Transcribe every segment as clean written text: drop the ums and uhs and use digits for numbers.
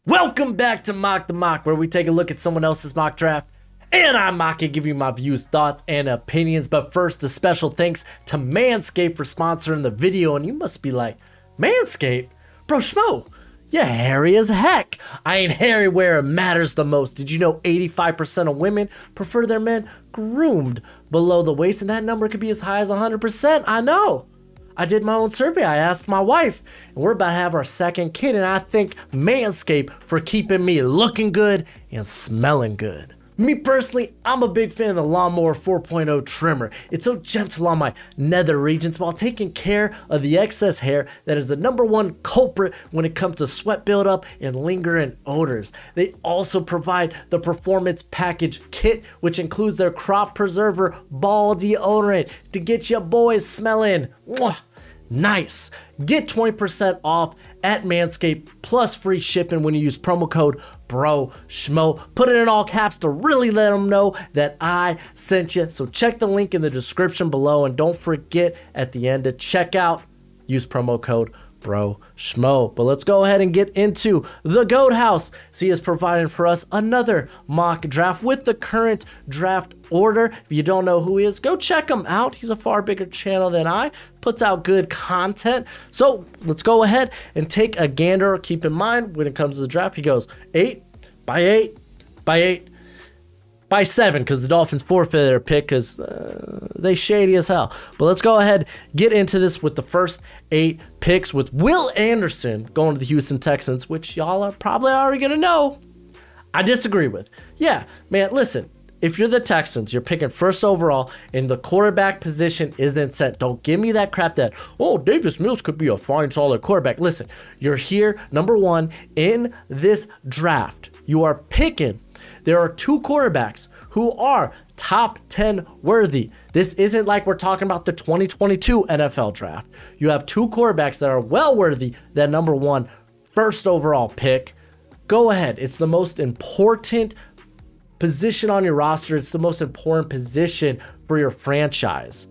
Welcome back to Mock the Mock, where we take a look at someone else's mock draft and I mock and give you my views, thoughts, and opinions. But first, a special thanks to Manscaped for sponsoring the video. And you must be like, Manscaped? Broshmo, you're hairy as heck. I ain't hairy where it matters the most. Did you know 85% of women prefer their men groomed below the waist? And that number could be as high as 100%. I know. I did my own survey. I asked my wife, and we're about to have our second kid, and I thank Manscaped for keeping me looking good and smelling good. Me personally, I'm a big fan of the Lawnmower 4.0 trimmer. It's so gentle on my nether regions while taking care of the excess hair that is the #1 culprit when it comes to sweat buildup and lingering odors. They also provide the Performance Package Kit, which includes their crop preserver ball deodorant to get your boys smelling nice. Get 20% off at Manscaped plus free shipping when you use promo code Broshmo. Put it in all caps to really let them know that I sent you. So check the link in the description below, and don't forget at the end to check out, use promo code Broshmo. But let's go ahead and get into the Goat House. He is providing for us another mock draft with the current draft order. If you don't know who he is, go check him out. He's a far bigger channel than I, puts out good content. So let's go ahead and take a gander. Keep in mind, when it comes to the draft, he goes 8 by 8 by 8 by 7, because the Dolphins forfeited their pick because they shady as hell. But let's go ahead, get into this with the first 8 picks, with Will Anderson going to the Houston Texans, which y'all are probably already going to know I disagree with. Yeah, man, listen, if you're the Texans, you're picking first overall and the quarterback position isn't set. Don't give me that crap that, oh, Davis Mills could be a fine, solid quarterback. Listen, you're here, #1, in this draft. You are picking. There are 2 quarterbacks who are top 10 worthy. This isn't like we're talking about the 2022 NFL draft. You have 2 quarterbacks that are well worthy that #1 first overall pick. Go ahead. It's the most important position on your roster. It's the most important position for your franchise.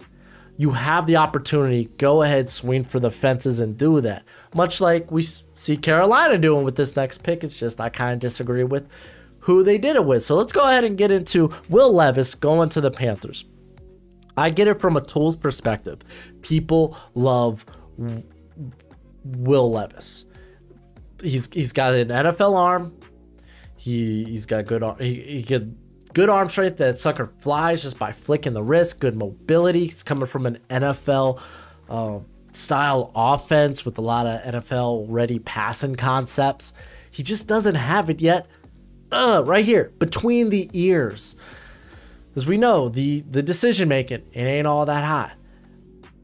You have the opportunity. Go ahead, swing for the fences and do that. Much like we see Carolina doing with this next pick. It's just I kind of disagree with who they did it with. So let's go ahead and get into Will Levis going to the Panthers. I get it from a tools perspective. People love Will Levis. He's got an NFL arm. He's got good good arm strength. That sucker flies just by flicking the wrist. Good mobility. He's coming from an NFL style offense with a lot of NFL ready passing concepts. He just doesn't have it yet. Right here between the ears, as we know, the decision making, it ain't all that hot.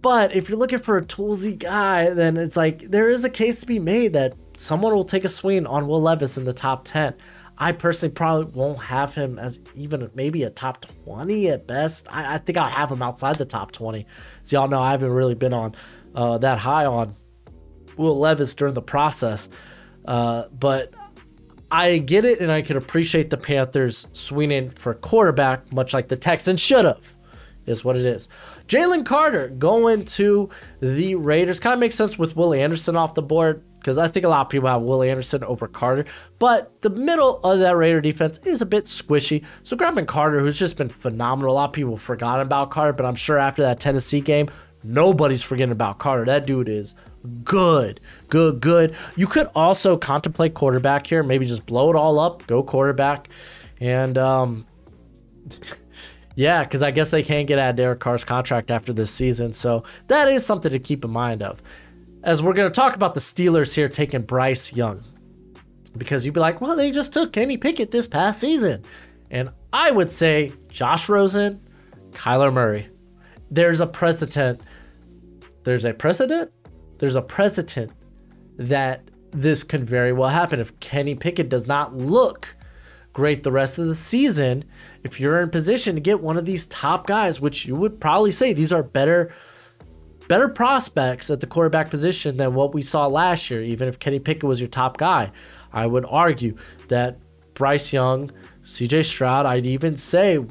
But if you're looking for a toolsy guy, then it's like there is a case to be made that someone will take a swing on Will Levis in the top 10. I personally probably won't have him as even maybe a top 20 at best. I think I'll have him outside the top 20. So y'all know I haven't really been on that high on Will Levis during the process. But I get it, and I can appreciate the Panthers swinging for quarterback, much like the Texans should have, is what it is. Jalen Carter going to the Raiders. Kind of makes sense with Will Anderson off the board, because I think a lot of people have Will Anderson over Carter. But the middle of that Raider defense is a bit squishy. So grabbing Carter, who's just been phenomenal. A lot of people forgot about Carter, but I'm sure after that Tennessee game, nobody's forgetting about Carter. That dude is good. You could also contemplate quarterback here. Maybe just blow it all up, go quarterback. And yeah, because I guess they can't get out of Derek Carr's contract after this season. So that is something to keep in mind of. As we're going to talk about the Steelers here taking Bryce Young. Because you'd be like, well, they just took Kenny Pickett this past season. And I would say Josh Rosen, Kyler Murray. There's a precedent that this could very well happen. If Kenny Pickett does not look great the rest of the season, if you're in position to get one of these top guys, which you would probably say these are better prospects at the quarterback position than what we saw last year, even if Kenny Pickett was your top guy, I would argue that Bryce Young, CJ Stroud, I'd even say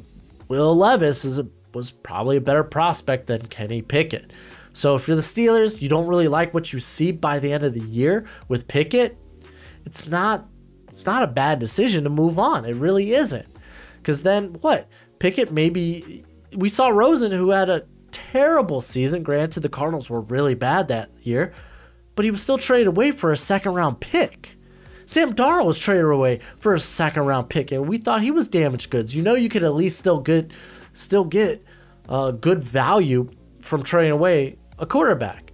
Will Levis was probably a better prospect than Kenny Pickett. So if you're the Steelers, you don't really like what you see by the end of the year with Pickett, it's not it's not a bad decision to move on. It really isn't. Because then what? Pickett, maybe we saw Rosen, who had a terrible season. Granted, the Cardinals were really bad that year, but he was still traded away for a second-round pick. Sam Darnold was traded away for a second-round pick, and we thought he was damaged goods. You know, you could at least still get good value from trading away a quarterback.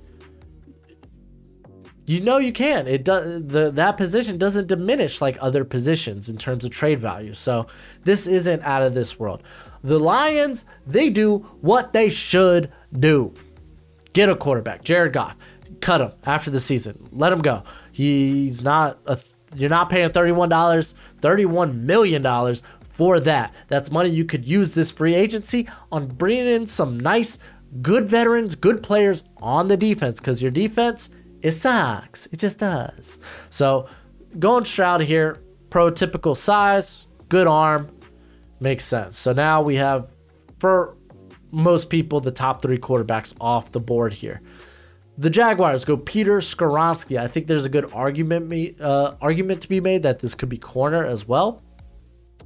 You know you can. That position doesn't diminish like other positions in terms of trade value. So this isn't out of this world. The Lions, they do what they should do. Get a quarterback. Jared Goff. Cut him after the season. Let him go. You're not paying $31 million for that. That's money you could use this free agency on bringing in some nice, good veterans, good players on the defense, because your defense, it sucks. It just does. So going Stroud here, prototypical size, good arm, makes sense. So now we have, for most people, the top 3 quarterbacks off the board here. The Jaguars go Peter Skoronski. I think there's a good argument to be made that this could be corner as well.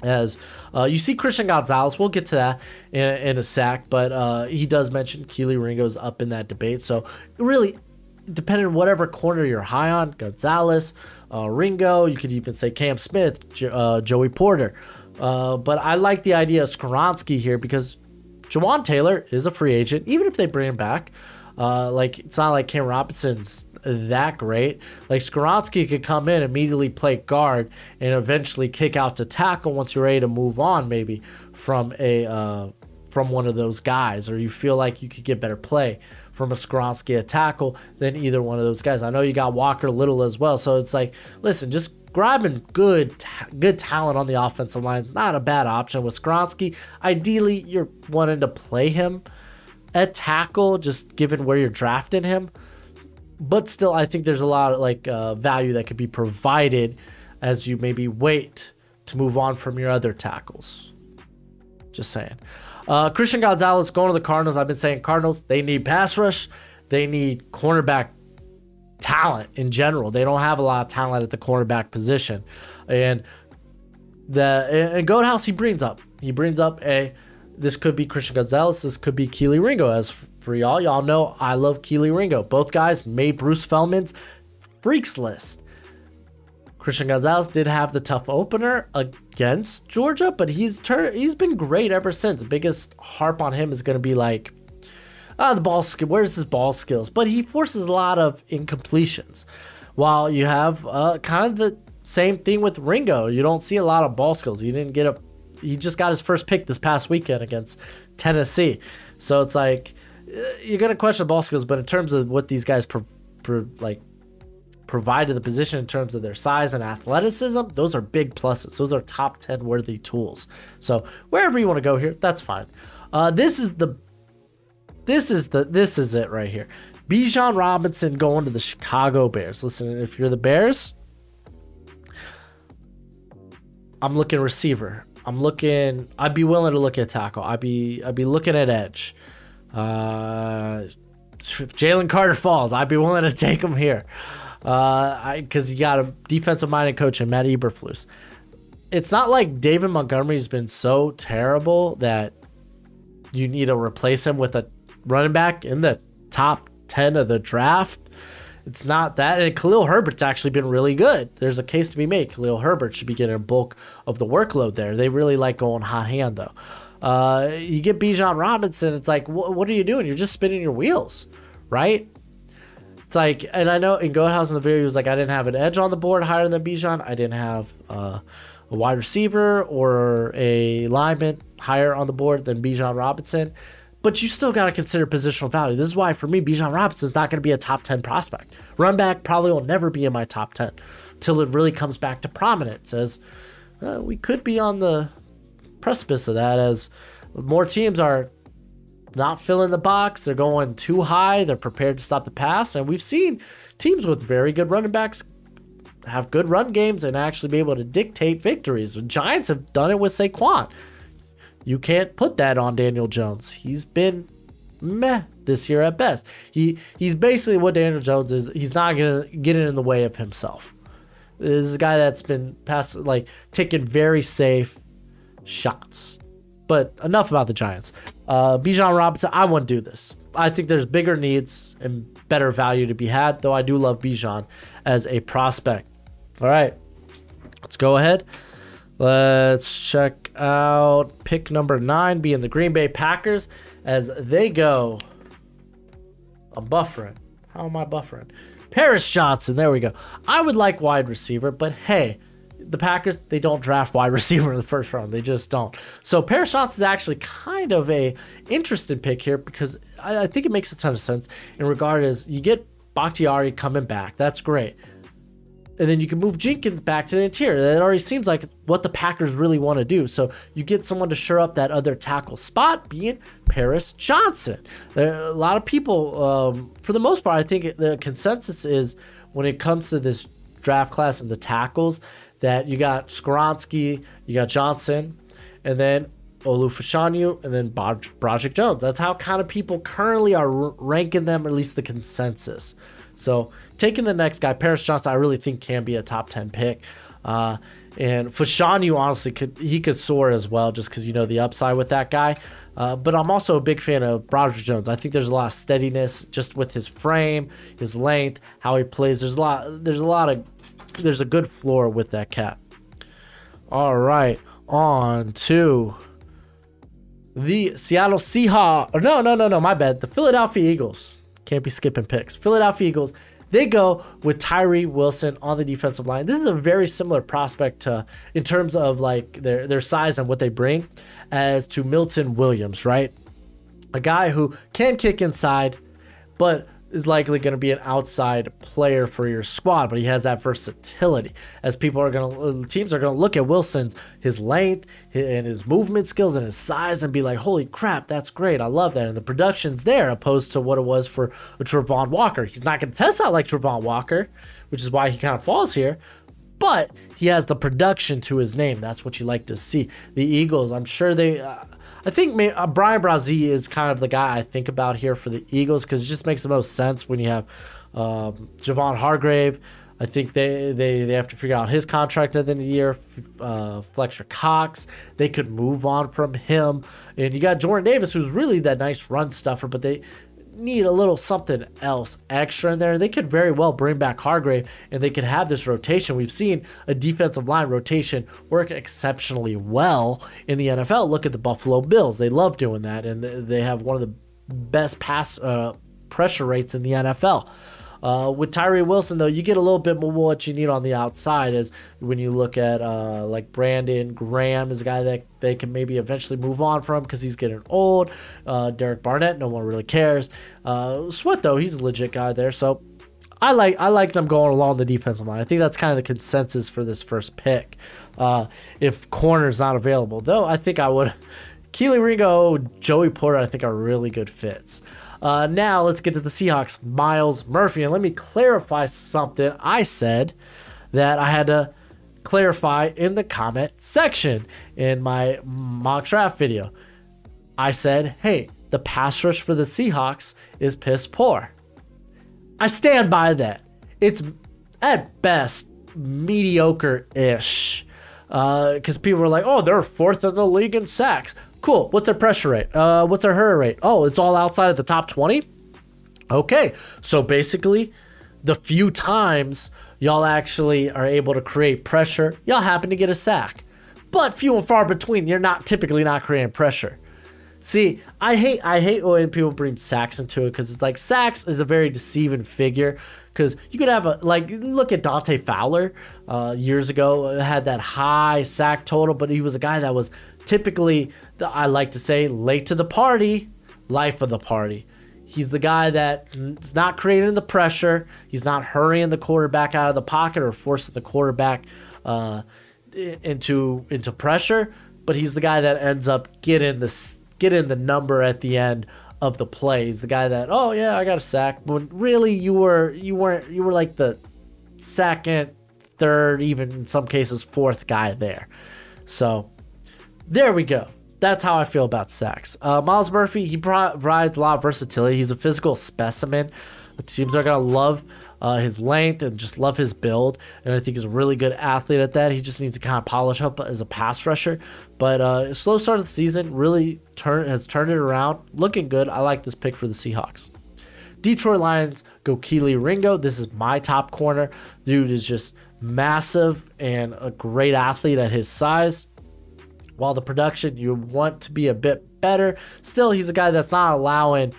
As you see Christian Gonzalez, we'll get to that in a sec, but he does mention Kelee Ringo's up in that debate. So really, depending on whatever corner you're high on, Gonzalez, Ringo, you could even say Cam Smith, Joey Porter. But I like the idea of Skoronski here because Jawan Taylor is a free agent, even if they bring him back. It's not like Cam Robinson's that great. Like Skoronski could come in, immediately play guard, and eventually kick out to tackle once you're ready to move on, maybe from one of those guys, or you feel like you could get better play from a Skoronski at tackle than either one of those guys. I know you got Walker Little as well, so it's like, listen, just grabbing good talent on the offensive line is not a bad option with Skoronski. Ideally, you're wanting to play him at tackle, just given where you're drafting him. But still, I think there's a lot of value that could be provided as you maybe wait to move on from your other tackles. Just saying. Christian Gonzalez going to the Cardinals. I've been saying Cardinals, they need pass rush. They need cornerback talent in general. They don't have a lot of talent at the cornerback position. And Goathouse, he brings up this could be Christian Gonzalez. This could be Kelee Ringo. As for y'all know I love Kelee Ringo. Both guys made Bruce Feldman's freaks list. Christian Gonzalez did have the tough opener against Georgia, but he's been great ever since. The biggest harp on him is going to be like, the ball skill. Where's his ball skills? But he forces a lot of incompletions. While you have kind of the same thing with Ringo. You don't see a lot of ball skills. He just got his first pick this past weekend against Tennessee. So it's like, you're going to question ball skills, but in terms of what these guys provide to the position in terms of their size and athleticism, those are big pluses. Those are top 10 worthy tools. So wherever you want to go here, that's fine. This is it right here. Bijan Robinson going to the Chicago Bears. Listen, if you're the Bears, I'm looking receiver. I'd be willing to look at tackle. I'd be looking at edge. If Jalen Carter falls, I'd be willing to take him here. Because you got a defensive-minded coach in Matt Eberflus. It's not like David Montgomery's been so terrible that you need to replace him with a running back in the top 10 of the draft. It's not that. And Khalil Herbert's actually been really good. There's a case to be made. Khalil Herbert should be getting a bulk of the workload there. They really like going hot hand, though. You get Bijan Robinson, it's like, what are you doing? You're just spinning your wheels, right? It's like, and I know in Goathouse in the video, he was like, I didn't have an edge on the board higher than Bijan. I didn't have a wide receiver or a lineman higher on the board than Bijan Robinson. But you still got to consider positional value. This is why, for me, Bijan Robinson is not going to be a top 10 prospect. Run back probably will never be in my top 10 till it really comes back to prominence, as we could be on the precipice of that, as more teams are not filling the box. They're going too high. They're prepared to stop the pass. And we've seen teams with very good running backs have good run games and actually be able to dictate victories. The Giants have done it with Saquon. You can't put that on Daniel Jones. He's been meh this year at best. He's basically what Daniel Jones is. He's not going to get in the way of himself. This is a guy that's been taking very safe shots. But enough about the Giants. Bijan Robinson, I wouldn't do this. I think there's bigger needs and better value to be had, though I do love Bijan as a prospect. All right, let's go ahead. Let's check out pick number 9 being the Green Bay Packers as they go. I'm buffering. How am I buffering? Paris Johnson. There we go. I would like wide receiver, but hey, the Packers, they don't draft wide receiver in the first round. They just don't. So Paris Johnson is actually kind of a interesting pick here because I think it makes a ton of sense in regard as you get Bakhtiari coming back. That's great. And then you can move Jenkins back to the interior. That already seems like what the Packers really want to do. So you get someone to shore up that other tackle spot, being Paris Johnson. There are a lot of people, for the most part, I think the consensus is when it comes to this draft class and the tackles, that you got Skoronski, you got Johnson, and then Olufashanu, and then Broderick Jones. That's how kind of people currently are ranking them, or at least the consensus. So taking the next guy, Paris Johnson, I really think can be a top 10 pick. And Fashanu, honestly, could soar as well, just because the upside with that guy. But I'm also a big fan of Broderick Jones. I think there's a lot of steadiness just with his frame, his length, how he plays. There's a good floor with that cat. All right, on to the Seattle Seahawks. No, my bad. The Philadelphia Eagles. Can't be skipping picks. Philadelphia Eagles, they go with Tyree Wilson on the defensive line. This is a very similar prospect in terms of like their size and what they bring as to Milton Williams, right? A guy who can kick inside, but is likely going to be an outside player for your squad, but he has that versatility. As teams are going to look at his length and his movement skills and his size and be like, holy crap, that's great. I love that. And the production's there opposed to what it was for a Travon Walker. He's not going to test out like Travon Walker, which is why he kind of falls here. But he has the production to his name. That's what you like to see. The Eagles, I'm sure I think Brian Brazee is kind of the guy I think about here for the Eagles because it just makes the most sense when you have Javon Hargrave. I think they have to figure out his contract at the end of the year. Fletcher Cox, they could move on from him. And you got Jordan Davis, who's really that nice run stuffer, but they need a little something else extra in there. They could very well bring back Hargrave and they could have this rotation. We've seen a defensive line rotation work exceptionally well in the NFL. Look at the Buffalo Bills. They love doing that, and they have one of the best pass pressure rates in the NFL. With Tyree Wilson, though, you get a little bit more what you need on the outside as when you look at like Brandon Graham is a guy that they can maybe eventually move on from because he's getting old. Derek Barnett, no one really cares. Sweat, though, he's a legit guy there. So I like them going along the defensive line. I think that's kind of the consensus for this first pick. If corner's not available, though, I think I would. Keely Ringo, Joey Porter, I think are really good fits. Now let's get to the Seahawks, Myles Murphy. And let me clarify something I said that I had to clarify in the comment section in my mock draft video. I said, hey, the pass rush for the Seahawks is piss poor. I stand by that. It's at best mediocre-ish. Because people were like, oh, they're 4th in the league in sacks. Cool. What's their pressure rate? What's their hurry rate? Oh, it's all outside of the top 20? Okay. So basically, the few times y'all actually are able to create pressure, y'all happen to get a sack. But few and far between, you're typically not creating pressure. See, I hate when people bring sacks into it because it's like sacks is a very deceiving figure. Because you could have look at Dante Fowler years ago, had that high sack total, but he was a guy that was typically, I like to say, late to the party, life of the party. He's the guy that is not creating the pressure. He's not hurrying the quarterback out of the pocket or forcing the quarterback into pressure, but he's the guy that ends up getting the number at the end of the play. He's the guy that, oh yeah, I got a sack, when really you were like the second, third, even in some cases fourth guy there. So there we go. That's how I feel about sacks. Myles Murphy, he provides a lot of versatility. He's a physical specimen. The teams are going to love his length, and just love his build. And I think he's a really good athlete at that. He just needs to kind of polish up as a pass rusher. But a slow start of the season really has turned it around. Looking good. I like this pick for the Seahawks. Detroit Lions go Kelee Ringo. This is my top corner. Dude is just massive and a great athlete at his size. While the production, you want to be a bit better. Still, he's a guy that's not allowing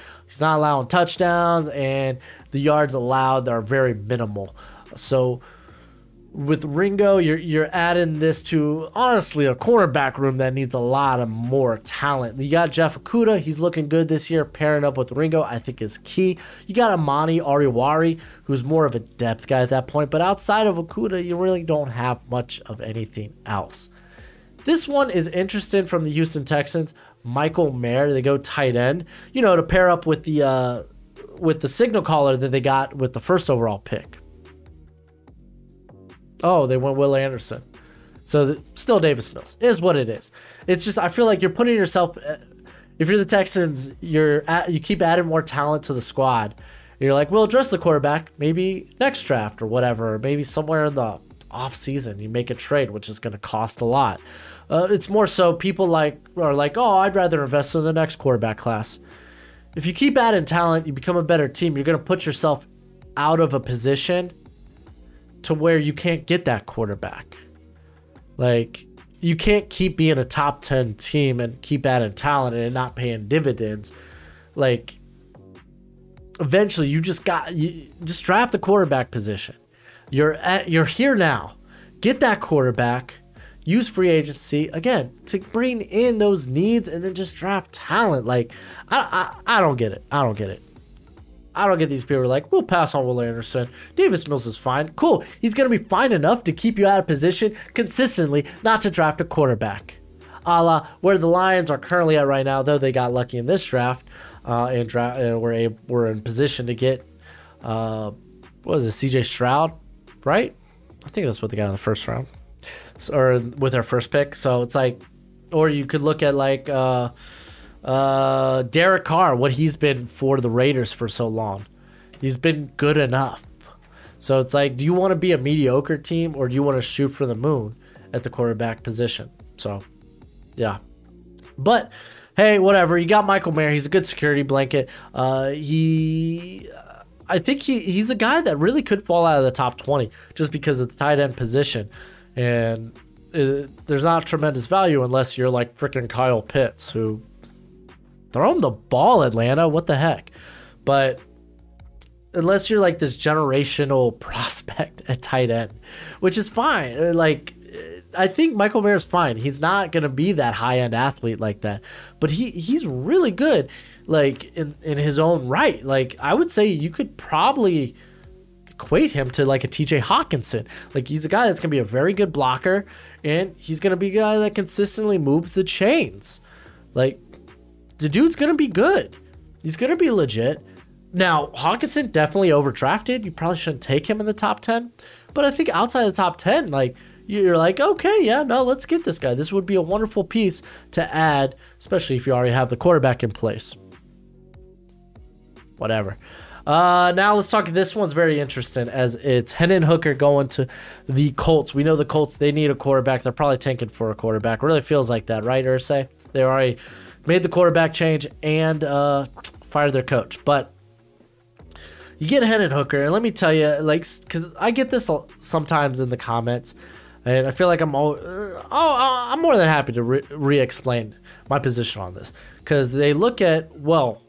touchdowns, and the yards allowed are very minimal. So with Ringo, you're adding this to, honestly, a cornerback room that needs a lot of more talent. You got Jeff Okudah. He's looking good this year. Pairing up with Ringo, I think, is key. You got Amani Ariwari, who's more of a depth guy at that point. But outside of Okudah, you really don't have much of anything else. This one is interesting from the Houston Texans. Michael Mayer, they go tight end, to pair up with the signal caller that they got with the first overall pick. Oh, they went Will Anderson. So still Davis Mills is what it is. It's just, I feel like you're putting yourself, if you're the Texans, you keep adding more talent to the squad. You're like, we'll address the quarterback maybe next draft or whatever, or maybe somewhere in the off season you make a trade, which is going to cost a lot. It's more so people are like, oh, I'd rather invest in the next quarterback class. If you keep adding talent, you become a better team. You're going to put yourself out of a position to where you can't get that quarterback. Like, you can't keep being a top 10 team and keep adding talent and not paying dividends. Like, eventually you just draft the quarterback position. You're here now. Get that quarterback. Use free agency again to bring in those needs, and then just draft talent. Like, I don't get it. I don't get these people who are like, we'll pass on Will Anderson. Davis Mills is fine. Cool. He's going to be fine enough to keep you out of position consistently, not to draft a quarterback. A la where the Lions are currently at right now, though they got lucky in this draft, and we're in position to get, what was it, CJ Stroud, right? I think that's what they got in the first round. Or with their first pick. So it's like, or you could look at like Derek Carr, what he's been for the Raiders for so long. He's been good enough. So it's like, do you want to be a mediocre team, or do you want to shoot for the moon at the quarterback position? So yeah, but hey, whatever. You got Michael Mayer. He's a good security blanket. I think he's a guy that really could fall out of the top 20 just because of the tight end position. And there's not tremendous value unless you're like freaking Kyle Pitts, who throw him the ball, Atlanta. What the heck? But unless you're like this generational prospect at tight end, which is fine. Like, I think Michael Mayer's fine. He's not going to be that high-end athlete like that. But he's really good, like, in his own right. Like, I would say you could probably equate him to like a TJ Hawkinson. Like, he's a guy that's gonna be a very good blocker, and he's gonna be a guy that consistently moves the chains. Like, the dude's gonna be good. He's gonna be legit. Now, Hawkinson definitely overdrafted. You probably shouldn't take him in the top 10, but I think outside the top 10, like, you're like, okay, yeah, no, let's get this guy. This would be a wonderful piece to add, especially if you already have the quarterback in place. Whatever. Now let's talk. This one's very interesting, as it's Hendon Hooker going to the Colts. We know the Colts, they need a quarterback. They're probably tanking for a quarterback. Really feels like that, right, Irsay? They already made the quarterback change and fired their coach. But you get Hendon Hooker, and let me tell you, like, because I get this sometimes in the comments, and I feel like I'm more than happy to re-explain my position on this, because they look at, well,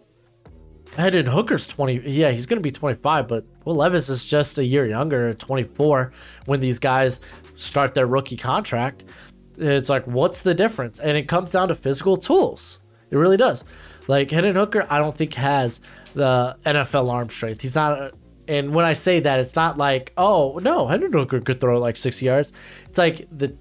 Hendon Hooker's 20. Yeah, he's going to be 25, but Will Levis is just a year younger, 24, when these guys start their rookie contract. It's like, what's the difference? And it comes down to physical tools. It really does. Like, Hendon Hooker, I don't think has the NFL arm strength. He's not, and when I say that, it's not like, oh, no, Hendon Hooker could throw like 6 yards. It's like the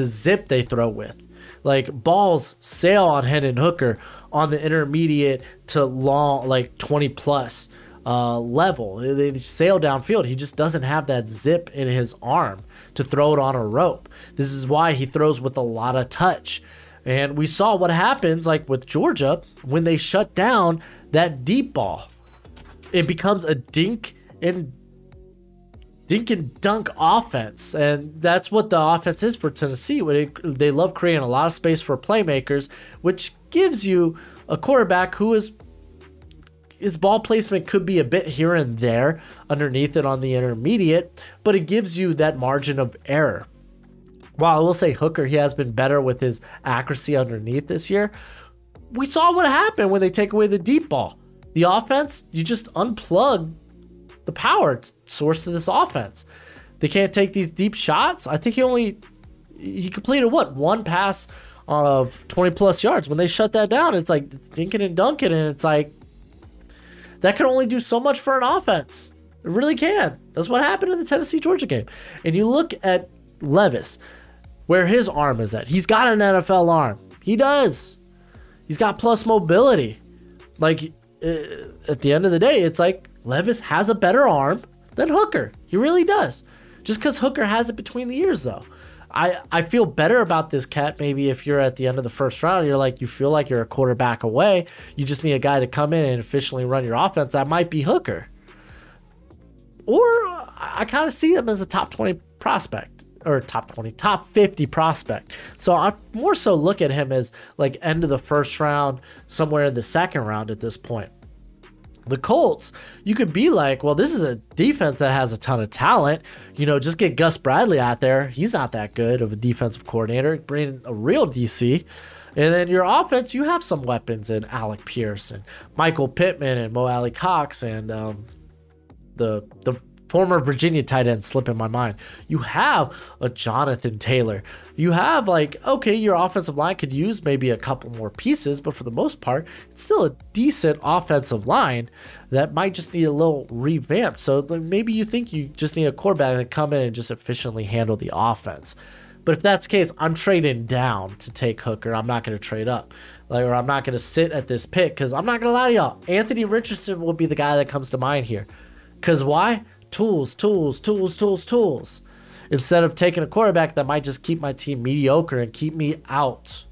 zip they throw with. Like, balls sail on Hendon Hooker on the intermediate to long, like 20 plus level. They sail downfield. He just doesn't have that zip in his arm to throw it on a rope. This is why he throws with a lot of touch. And we saw what happens, like with Georgia, when they shut down that deep ball. It becomes a dink and dink and dunk offense, and that's what the offense is for Tennessee. They love creating a lot of space for playmakers, which gives you a quarterback who is his ball placement could be a bit here and there underneath it on the intermediate, but it gives you that margin of error. While I will say Hooker, he has been better with his accuracy underneath this year. We saw what happened when they take away the deep ball. The offense, you just unplug the power source of this offense. They can't take these deep shots. I think he completed what, one pass of 20 plus yards. When they shut that down, it's like dinking and dunking, and it's like that can only do so much for an offense. It really can. That's what happened in the Tennessee-Georgia game. And you look at Levis, where his arm is at. He's got an NFL arm. He does. He's got plus mobility. Like, at the end of the day, it's like Levis has a better arm than Hooker. He really does. Just because Hooker has it between the ears, though. I feel better about this cat maybe if you're at the end of the first round. You feel like you're a quarterback away. You just need a guy to come in and efficiently run your offense. That might be Hooker. Or I kind of see him as a top 20 prospect. Or top 50 prospect. So I more so look at him as like end of the first round, somewhere in the second round at this point. The Colts, you could be like, well, this is a defense that has a ton of talent. Just get Gus Bradley out there. He's not that good of a defensive coordinator. Bring in a real DC. And then your offense, you have some weapons in Alec Pierce and Michael Pittman and Mo Alley Cox and the former Virginia tight end slipping my mind. You have a Jonathan Taylor. You have okay, your offensive line could use maybe a couple more pieces, but for the most part, it's still a decent offensive line that might just need a little revamp. So maybe you think you just need a quarterback to come in and just efficiently handle the offense. But if that's the case, I'm trading down to take Hooker. I'm not going to trade up. Or I'm not going to sit at this pick, because I'm not going to lie to y'all. Anthony Richardson will be the guy that comes to mind here. Because why? Tools. Instead of taking a quarterback that might just keep my team mediocre and keep me out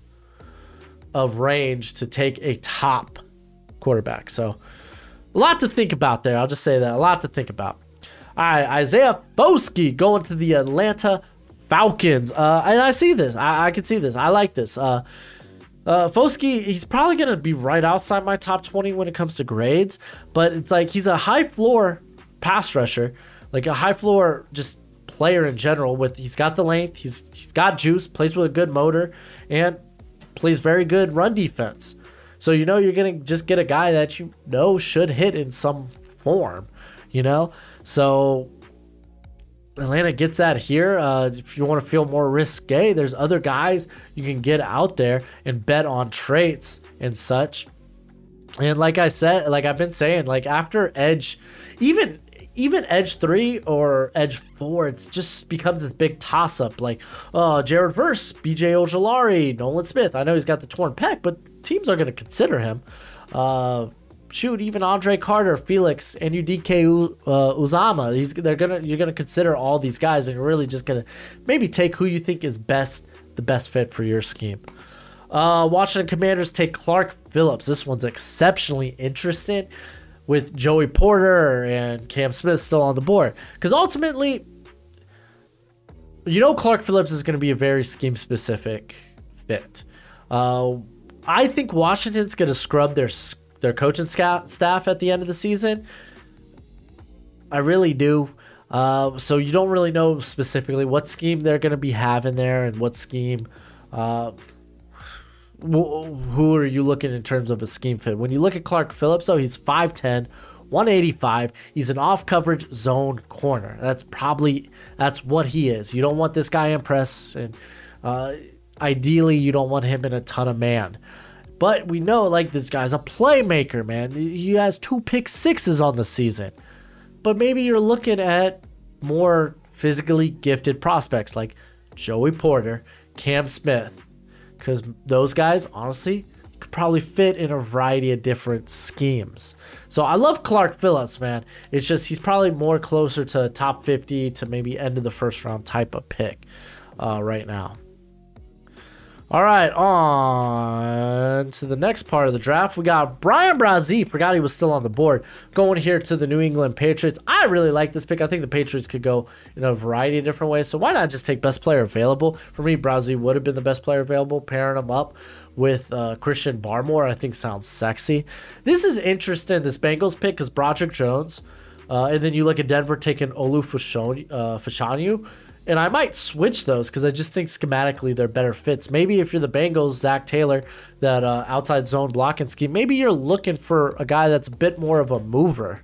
of range to take a top quarterback. So a lot to think about there. I'll just say that. A lot to think about. All right, Isaiah Foskey going to the Atlanta Falcons. And I see this. I can see this. I like this. Foskey, he's probably going to be right outside my top 20 when it comes to grades. But it's like he's a high floor pass rusher, like a high floor just player in general. He's got the length, he's got juice, plays with a good motor, and plays very good run defense. So you're gonna just get a guy that should hit in some form. So Atlanta gets that here. If you want to feel more risque, there's other guys you can get out there and bet on traits and such. And like I said, like I've been saying, like after edge, even edge 3 or edge 4, it just becomes this big toss-up. Like, Jared Verse, BJ Ojolari, Nolan Smith. I know he's got the torn pec, but teams are going to consider him. Even Andre Carter, Felix, and UDK Uzama. You're gonna consider all these guys, and you're really just gonna maybe take who you think is the best fit for your scheme. Washington Commanders take Clark Phillips. This one's exceptionally interesting, with Joey Porter and Cam Smith still on the board. Because ultimately, Clark Phillips is going to be a very scheme-specific fit. I think Washington's going to scrub their coaching staff at the end of the season. I really do. So you don't really know specifically what scheme they're going to be having there and what scheme... who are you looking in terms of a scheme fit? When you look at Clark Phillips, he's 5'10", 185. He's an off-coverage zone corner. That's what he is. You don't want this guy in press, and ideally you don't want him in a ton of man. But we know this guy's a playmaker, man. He has 2 pick sixes on the season. But maybe you're looking at more physically gifted prospects like Joey Porter, Cam Smith. Because those guys, honestly, could probably fit in a variety of different schemes. So I love Clark Phillips, man. It's just he's probably more closer to top 50 to maybe end of the first round type of pick right now. All right, on to the next part of the draft. We got Brian Brazee. Forgot he was still on the board. Going here to the New England Patriots. I really like this pick. I think the Patriots could go in a variety of different ways. So why not just take best player available? For me, Brazee would have been the best player available. Pairing him up with Christian Barmore, I think sounds sexy. This is interesting, this Bengals pick, because Broderick Jones. And then you look at Denver taking Olu Fashanu. And I might switch those because I just think schematically they're better fits. Maybe if you're the Bengals, Zach Taylor, that outside zone blocking scheme, maybe you're looking for a guy that's a bit more of a mover.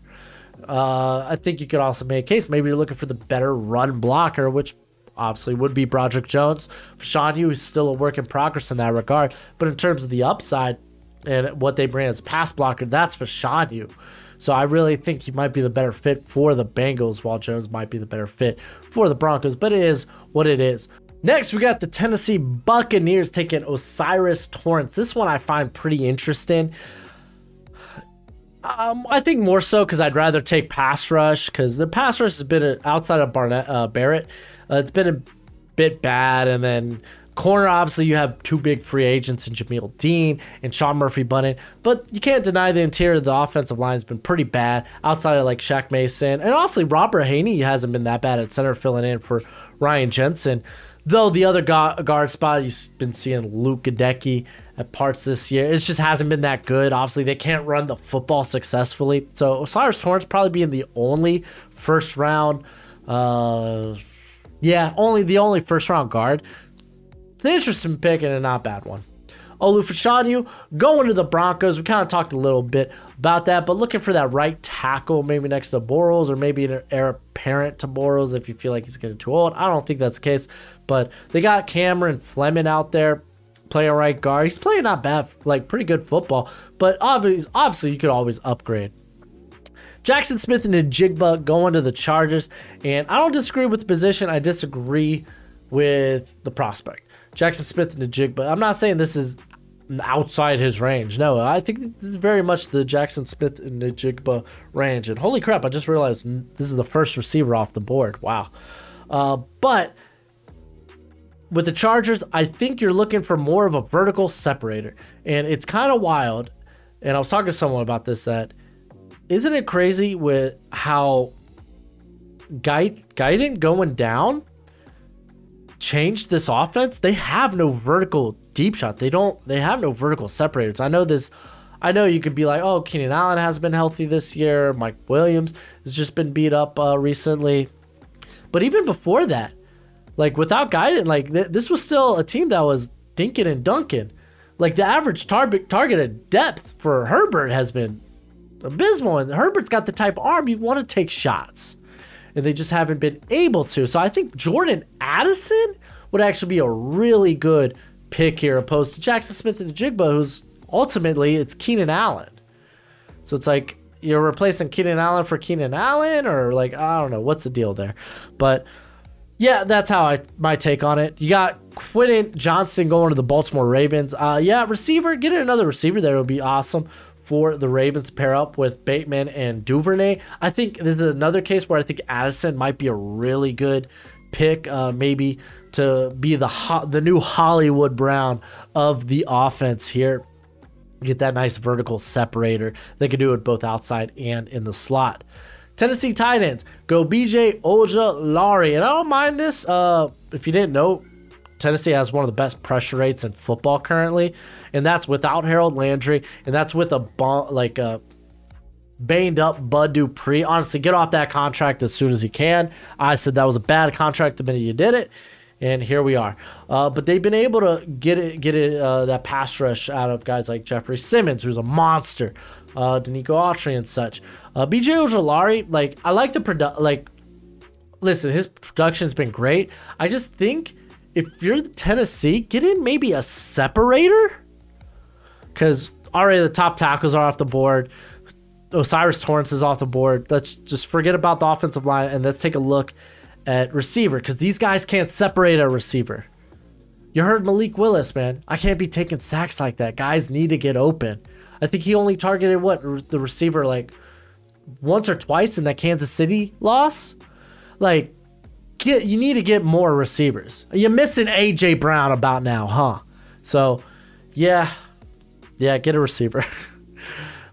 I think you could also make a case. Maybe you're looking for the better run blocker, which obviously would be Broderick Jones. Fashanu is still a work in progress in that regard. But in terms of the upside and what they bring as a pass blocker, that's Fashanu. So I really think he might be the better fit for the Bengals, while Jones might be the better fit for the Broncos. But it is what it is. Next, we got the Tennessee Buccaneers taking O'Cyrus Torrence. This one I find pretty interesting. I think more so because I'd rather take pass rush, because the pass rush has been outside of Barrett. It's been a bit bad, and then corner, obviously, you have two big free agents in Jameel Dean and Sean Murphy-Bunting, but you can't deny the interior of the offensive line has been pretty bad outside of like Shaq Mason. And honestly, Robert Haney hasn't been that bad at center, filling in for Ryan Jensen. Though the other guard spot, you've been seeing Luke Gadecki at parts this year. It just hasn't been that good. Obviously, they can't run the football successfully. So O'Cyrus Torrence probably being the only first round, only first round guard. It's an interesting pick and a not bad one. Olu Fashanu going to the Broncos. We kind of talked a little bit about that, but looking for that right tackle, maybe next to Bortles, or maybe an heir apparent to Bortles if you feel like he's getting too old. I don't think that's the case, but they got Cameron Fleming out there playing right guard. He's playing not bad, like pretty good football, but obviously you could always upgrade. Jackson Smith and Njigba going to the Chargers, and I don't disagree with the position. I disagree with the prospect. Jackson Smith and Njigba. I'm not saying this is outside his range. No, I think this is very much the Jackson Smith and Njigba range. And holy crap, I just realized this is the first receiver off the board. Wow. But with the Chargers, I think you're looking for more of a vertical separator. And it's kind of wild. And I was talking to someone about this, that isn't it crazy with how Guyton going down changed this offense? They have no vertical deep shot. They have no vertical separators. I know you could be like, oh, Keenan Allen hasn't been healthy this year. Mike Williams has just been beat up recently. But even before that, like without Guyton, like this was still a team that was dinking and dunking. Like the average targeted depth for Herbert has been abysmal, and Herbert's got the type of arm you want to take shots, and they just haven't been able to. So I think Jordan Addison would actually be a really good pick here, opposed to Jackson Smith and Njigba, who's ultimately it's Keenan Allen. So it's like you're replacing Keenan Allen for Keenan Allen, or like, I don't know what's the deal there. But yeah, that's how my take on it. You got Quentin Johnston going to the Baltimore Ravens. Receiver, getting another receiver there would be awesome for the Ravens to pair up with Bateman and Duvernay. I think this is another case where I think Addison might be a really good pick, maybe to be the new Hollywood Brown of the offense here. Get that nice vertical separator. They can do it both outside and in the slot. Tennessee tight ends, go BJ Ojulari. And I don't mind this. If you didn't know, Tennessee has one of the best pressure rates in football currently, and that's without Harold Landry, and that's with a banged up Bud Dupree. Honestly, get off that contract as soon as you can. I said that was a bad contract the minute you did it, and here we are. But they've been able to get that pass rush out of guys like Jeffrey Simmons, who's a monster, Danico Autry and such. BJ Ojulari, like, I like the listen, his production's been great. I just think if you're the Tennessee, get in maybe a separator, because already the top tackles are off the board. O'Cyrus Torrence is off the board. Let's just forget about the offensive line and let's take a look at receiver, because these guys can't separate a receiver. You heard Malik Willis, man. I can't be taking sacks like that. Guys need to get open. I think he only targeted the receiver like once or twice in that Kansas City loss. Like, you need to get more receivers. You're missing AJ Brown about now, huh? So, yeah, get a receiver.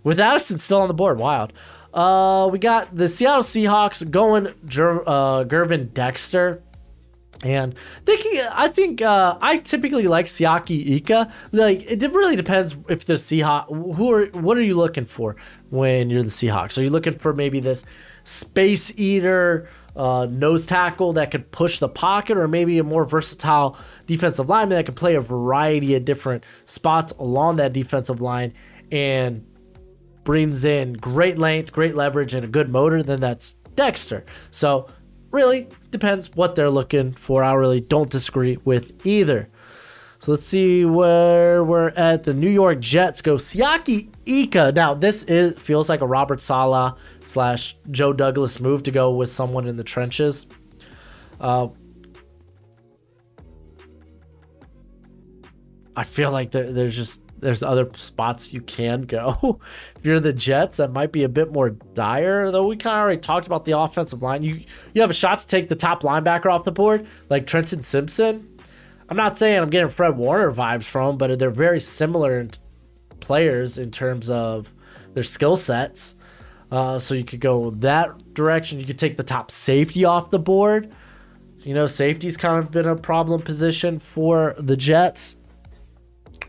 With Addison still on the board, wild. We got the Seattle Seahawks going Gervin Dexter. And I typically like Siaki Ika. Like, it really depends if the Seahawks, what are you looking for when you're the Seahawks? Are you looking for maybe this space eater nose tackle that could push the pocket, or maybe a more versatile defensive lineman that can play a variety of different spots along that defensive line and brings in great length, great leverage, and a good motor? Then that's Dexter. So really depends what they're looking for. I really don't disagree with either. So let's see where we're at. The New York Jets go Siaki Ika. Now, feels like a Robert Saleh / Joe Douglas move to go with someone in the trenches. I feel like there's other spots you can go. If you're the Jets, that might be a bit more dire, though we kind of already talked about the offensive line. You have a shot to take the top linebacker off the board, like Trenton Simpson. I'm not saying I'm getting Fred Warner vibes from, but they're very similar players in terms of their skill sets. So you could go that direction. You could take the top safety off the board. You know, safety's kind of been a problem position for the Jets.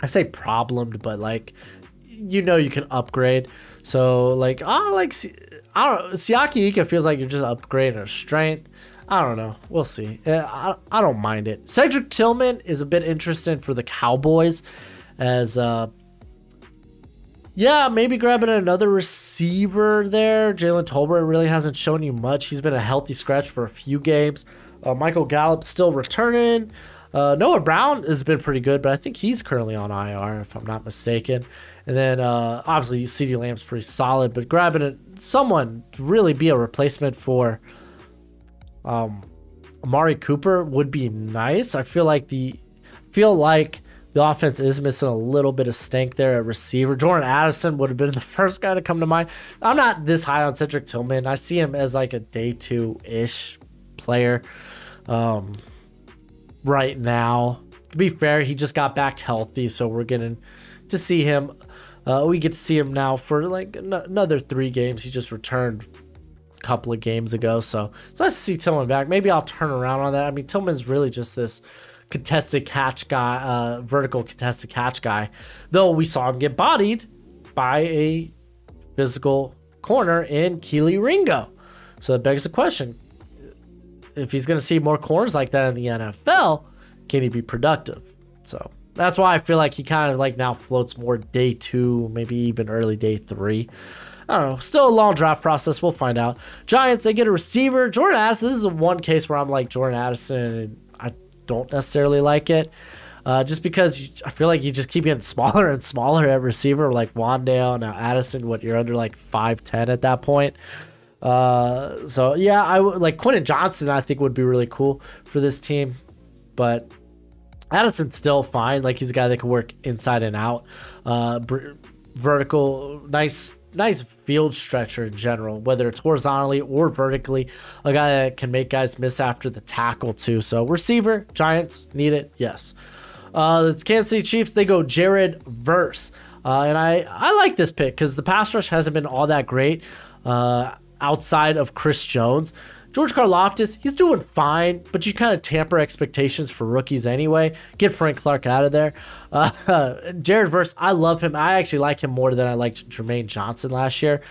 I say problemed, but like, you know, you can upgrade. So like, Siaki Ika feels like you're just upgrading a strength. I don't know. We'll see. I don't mind it. Cedric Tillman is a bit interesting for the Cowboys as, maybe grabbing another receiver there. Jalen Tolbert really hasn't shown you much. He's been a healthy scratch for a few games. Michael Gallup still returning. Noah Brown has been pretty good, but I think he's currently on IR, if I'm not mistaken. And then, obviously, CeeDee Lamb's pretty solid, but grabbing someone to really be a replacement for Amari Cooper would be nice. I feel like the offense is missing a little bit of stank there at receiver. Jordan Addison would have been the first guy to come to mind. I'm not this high on Cedric Tillman. I see him as like a day 2-ish player. Right now, to be fair, he just got back healthy, so we're getting to see him. We get to see him now for like another 3 games. He just returned a couple of games ago, so it's nice to see Tillman back. Maybe I'll turn around on that. I mean, Tillman's really just this contested catch guy, vertical contested catch guy, though we saw him get bodied by a physical corner in Keely Ringo. So that begs the question, if he's going to see more corners like that in the NFL, can he be productive? So that's why I feel like he kind of like now floats more day 2, maybe even early day 3. I don't know. Still a long draft process. We'll find out. Giants, they get a receiver. Jordan Addison, this is the one case where I'm like Jordan Addison, I don't necessarily like it. Just because I feel like you just keep getting smaller and smaller at receiver, like Wandale, now Addison, you're under like 5'10" at that point. So yeah, I would like Quentin Johnson. I think would be really cool for this team, but Addison's still fine. Like he's a guy that can work inside and out, vertical, nice field stretcher in general, whether it's horizontally or vertically. A guy that can make guys miss after the tackle too. So receiver, Giants need it. Yes. The Kansas City Chiefs, they go Jared Verse, and I like this pick because the pass rush hasn't been all that great. Outside of Chris Jones. George Karlaftis, he's doing fine, but you kind of tamper expectations for rookies anyway. Get Frank Clark out of there. Jared Verse, I love him. I actually like him more than I liked Jermaine Johnson last year.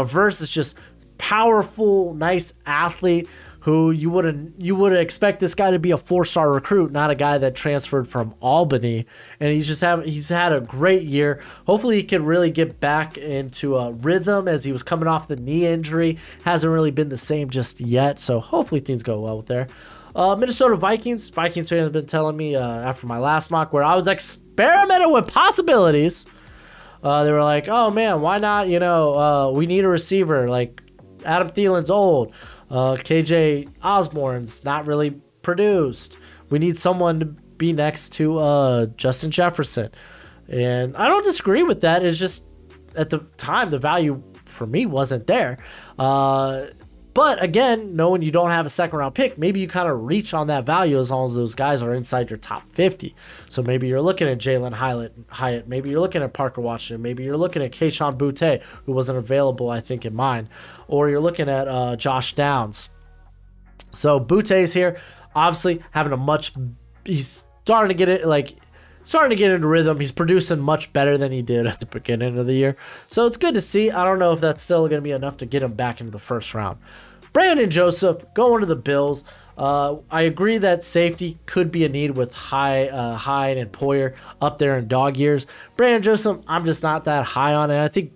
Verse is just powerful, nice athlete who you would expect this guy to be a 4-star recruit, not a guy that transferred from Albany. And he's had a great year. Hopefully he can really get back into a rhythm as he was coming off the knee injury. Hasn't really been the same just yet. So hopefully things go well with there. Minnesota Vikings. Vikings fans have been telling me after my last mock where I was experimenting with possibilities. They were like, oh man, why not? We need a receiver. Like Adam Thielen's old. KJ Osborne's not really produced. We need someone to be next to Justin Jefferson. And I don't disagree with that. It's just at the time, the value for me wasn't there. But But again, knowing you don't have a second round pick, maybe you kind of reach on that value as long as those guys are inside your top 50. So maybe you're looking at Jalen Hyatt. Maybe you're looking at Parker Washington. Maybe you're looking at Kayshon Boutte, who wasn't available, I think, in mine. Or you're looking at Josh Downs. So Boutte's here, obviously having he's starting to get it, starting to get into rhythm. He's producing much better than he did at the beginning of the year. So it's good to see. I don't know if that's still going to be enough to get him back into the first round. Brandon Joseph going to the Bills. I agree that safety could be a need with Hyde and Poyer up there in dog years. Brandon Joseph, I'm just not that high on it. I think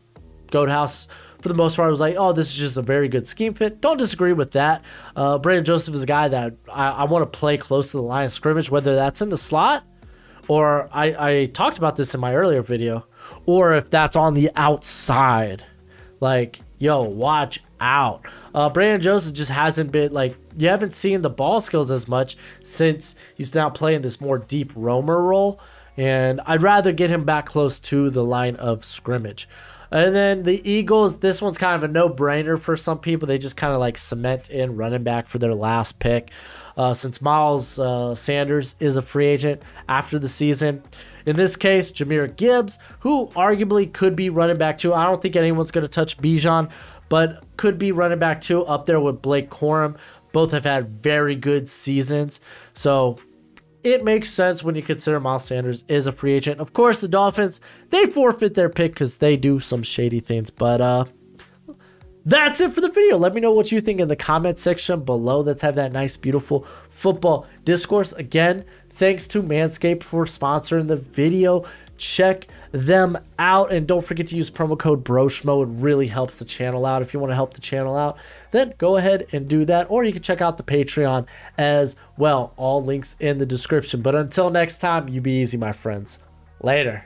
Goathouse, for the most part, was like, oh, this is just a very good scheme fit. Don't disagree with that. Brandon Joseph is a guy that I want to play close to the line of scrimmage, whether that's in the slot, or I talked about this in my earlier video, or if that's on the outside. Like, yo, watch out. Brandon Joseph just hasn't been, you haven't seen the ball skills as much since he's now playing this more deep roamer role, and I'd rather get him back close to the line of scrimmage. And then the Eagles, this one's kind of a no-brainer for some people. They just kind of cement in running back for their last pick. Since Miles Sanders is a free agent after the season. In this case, Jahmyr Gibbs, who arguably could be running back too. I don't think anyone's going to touch Bijan, but could be running back too, up there with Blake Corum. Both have had very good seasons. So it makes sense when you consider Miles Sanders is a free agent. Of course, the Dolphins, they forfeit their pick because they do some shady things. But that's it for the video. Let me know what you think in the comment section below. Let's have that nice, beautiful football discourse. Again, thanks to Manscaped for sponsoring the video. Check them out. And don't forget to use promo code Broshmo. It really helps the channel out. If you want to help the channel out, then go ahead and do that. Or you can check out the Patreon as well. All links in the description. But until next time, you be easy, my friends. Later.